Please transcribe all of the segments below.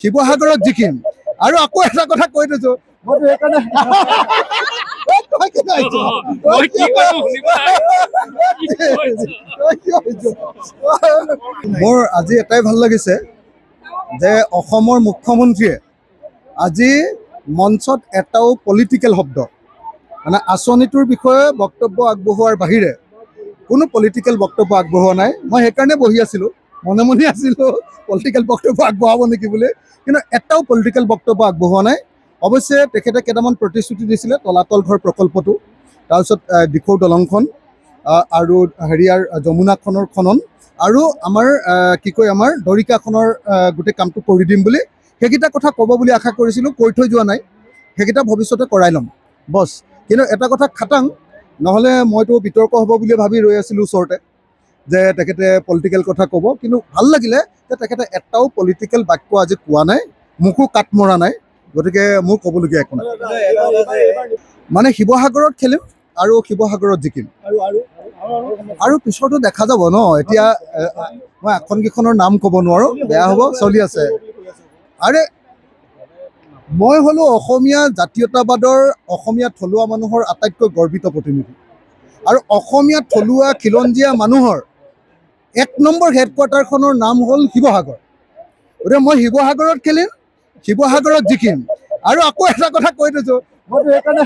শিৱসাগৰত জিকিম আৰু আকৌ এটা কথা কৈ দিছো মইতো সেইকাৰণে মোৰ আজি এটাই ভাল লাগিছে যে অসমৰ মুখ্যমন্ত্ৰীয়ে আজি মঞ্চত এটাও পলিটিকেল শব্দ মানে আঁচনিটোৰ বিষয়ে বক্তব্য আগবঢ়োৱাৰ বাহিৰে কোনো পলিটিকেল বক্তব্য আগবঢ়োৱা নাই। মই সেইকাৰণে বহি আছিলোঁ, মনে মনে আছিলোঁ পলিটিকেল বক্তব্য আগবঢ়াব নেকি বুলি, কিন্তু এটাও পলিটিকেল বক্তব্য আগবঢ়োৱা নাই। অৱশ্যে তেখেতে কেইটামান প্ৰতিশ্ৰুতি দিছিলে, তলাতল ঘৰ প্ৰকল্পটো, তাৰপিছত দিখৌ দলংখন আৰু হেৰিয়াৰ যমুনাখনৰ খনন আৰু আমাৰ আমাৰ দৰিকাখনৰ গোটেই কামটো কৰি দিম বুলি সেইকেইটা কথা ক'ব বুলি আশা কৰিছিলোঁ, কৈ থৈ যোৱা নাই। সেইকেইটা ভৱিষ্যতে কৰাই ল'ম বছ। কিন্তু এটা কথা খাটাং, নহ'লে মইতো বিতৰ্ক হ'ব বুলি ভাবি ৰৈ আছিলোঁ ওচৰতে যে তেখেতে পলিটিকেল কথা ক'ব, কিন্তু ভাল লাগিলে যে তেখেতে এটাও পলিটিকেল বাক্য আজি কোৱা নাই, মোকো কাট মৰা নাই, গতিকে মোৰ ক'বলগীয়া একো নাই। মানে শিৱসাগৰত খেলিম আৰু শিৱসাগৰত জিকিম আৰু পিছতো দেখা যাব ন। এতিয়া মই আসনকেইখনৰ নাম ক'ব নোৱাৰোঁ, বেয়া হ'ব, চলি আছে। আৰে মই হ'লোঁ অসমীয়া জাতীয়তাবাদৰ অসমীয়া থলুৱা মানুহৰ আটাইতকৈ গৰ্বিত প্ৰতিনিধি আৰু অসমীয়া থলুৱা খিলঞ্জীয়া মানুহৰ 1 নম্বৰ হেডকোৱাৰ্টাৰখনৰ নাম হ'ল শিৱসাগৰ। গতিকে মই শিৱসাগৰত খেলিম, শিৱসাগৰত জিকিম আৰু আকৌ এটা কথা কৈ দিছোঁ মইতো সেইকাৰণে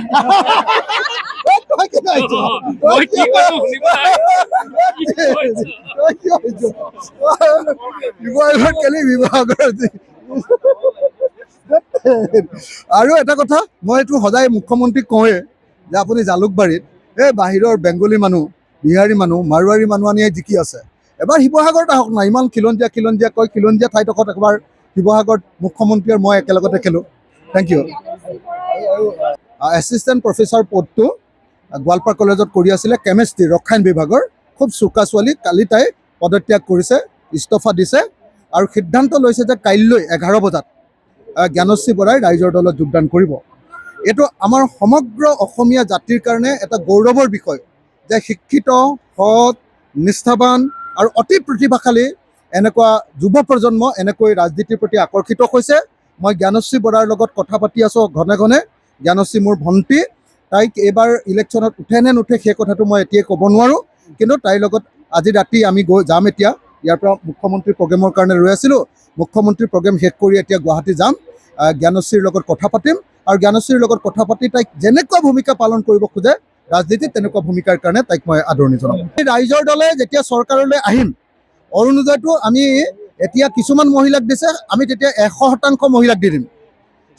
শিৱসাগৰত খেলিম, শিৱসাগৰত আৰু এটা কথা মই এইটো সদায় মুখ্যমন্ত্ৰীক কওঁৱেই যে আপুনি জালুকবাৰীত এই বাহিৰৰ বেংগলী মানুহ, বিহাৰী মানুহ, মাৰোৱাৰী মানুহ আনি জিকি আছে, এবাৰ শিৱসাগৰত আহক না। ইমান খিলঞ্জীয়া খিলঞ্জীয়া কয়, খিলঞ্জীয়া ঠাইডোখৰত এবাৰ শিৱসাগৰত মুখ্যমন্ত্ৰী আৰু মই একেলগতে খেলোঁ। Thank U. এছিষ্টেণ্ট প্ৰফেচাৰ পদটো গোৱালপাৰা কলেজত কৰি আছিলে, কেমেষ্ট্ৰি ৰসায়ন বিভাগৰ, খুব চোকা ছোৱালী। কালি তাই পদত্যাগ কৰিছে, ইস্তফা দিছে আৰু সিদ্ধান্ত লৈছে যে কাইলৈ 11 বজাত জ্ঞানশ্ৰী বৰাই ৰাইজৰ দলত যোগদান কৰিব। এইটো আমাৰ সমগ্ৰ অসমীয়া জাতিৰ কাৰণে এটা গৌৰৱৰ বিষয় যে শিক্ষিত, সৎ, নিষ্ঠাৱান আৰু অতি প্ৰতিভাশালী এনেকুৱা যুৱ প্ৰজন্ম এনেকৈ ৰাজনীতিৰ প্ৰতি আকৰ্ষিত হৈছে। মই জ্ঞানশ্ৰী বৰাৰ লগত কথা পাতি আছোঁ ঘনে ঘনে। জ্ঞানশ্ৰী মোৰ ভণ্টি, তাইক এইবাৰ ইলেকশ্যনত উঠে নে নুঠে সেই কথাটো মই এতিয়াই ক'ব নোৱাৰোঁ, কিন্তু তাইৰ লগত আজি ৰাতি আমি যাম। এতিয়া ইয়াৰ পৰা মুখ্যমন্ত্ৰীৰ প্ৰগ্ৰেমৰ কাৰণে ৰৈ আছিলোঁ, মুখ্যমন্ত্ৰীৰ প্ৰগ্ৰেম শেষ কৰি এতিয়া গুৱাহাটী যাম, জ্ঞানশ্ৰীৰ লগত কথা পাতিম আৰু জ্ঞানশ্ৰীৰ লগত কথা পাতি তাইক যেনেকুৱা ভূমিকা পালন কৰিব খোজে ৰাজনীতিত তেনেকুৱা ভূমিকাৰ কাৰণে তাইক মই আদৰণি জনাম। ৰাইজৰ দলে যেতিয়া চৰকাৰলৈ আহিম, অৰুণোদয়টো আমি এতিয়া কিছুমান মহিলাক দিছে, আমি তেতিয়া 100% মহিলাক দি দিম।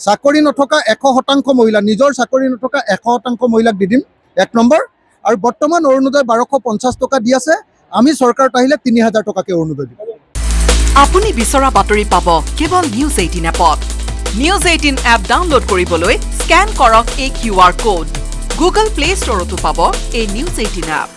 চাকৰি নথকা 100% মহিলা, নিজৰ চাকৰি নথকা 100% মহিলাক দি দিম, 1 নম্বৰ। আৰু বৰ্তমান অৰুণোদয় 1250 টকা দি আছে, আমি চৰকাৰত আহিলে 3000 টকাকৈ অৰুণোদয় দিম। আপুনি বিচৰা বাতৰি পাব কেৱল নিউজ 18 এপত। নিউজ 18 এপ ডাউনলোড কৰিবলৈ স্কেন কৰক এই QR কোড। গুগল প্লে ষ্টৰতো পাব এই নিউজ 18 এপ।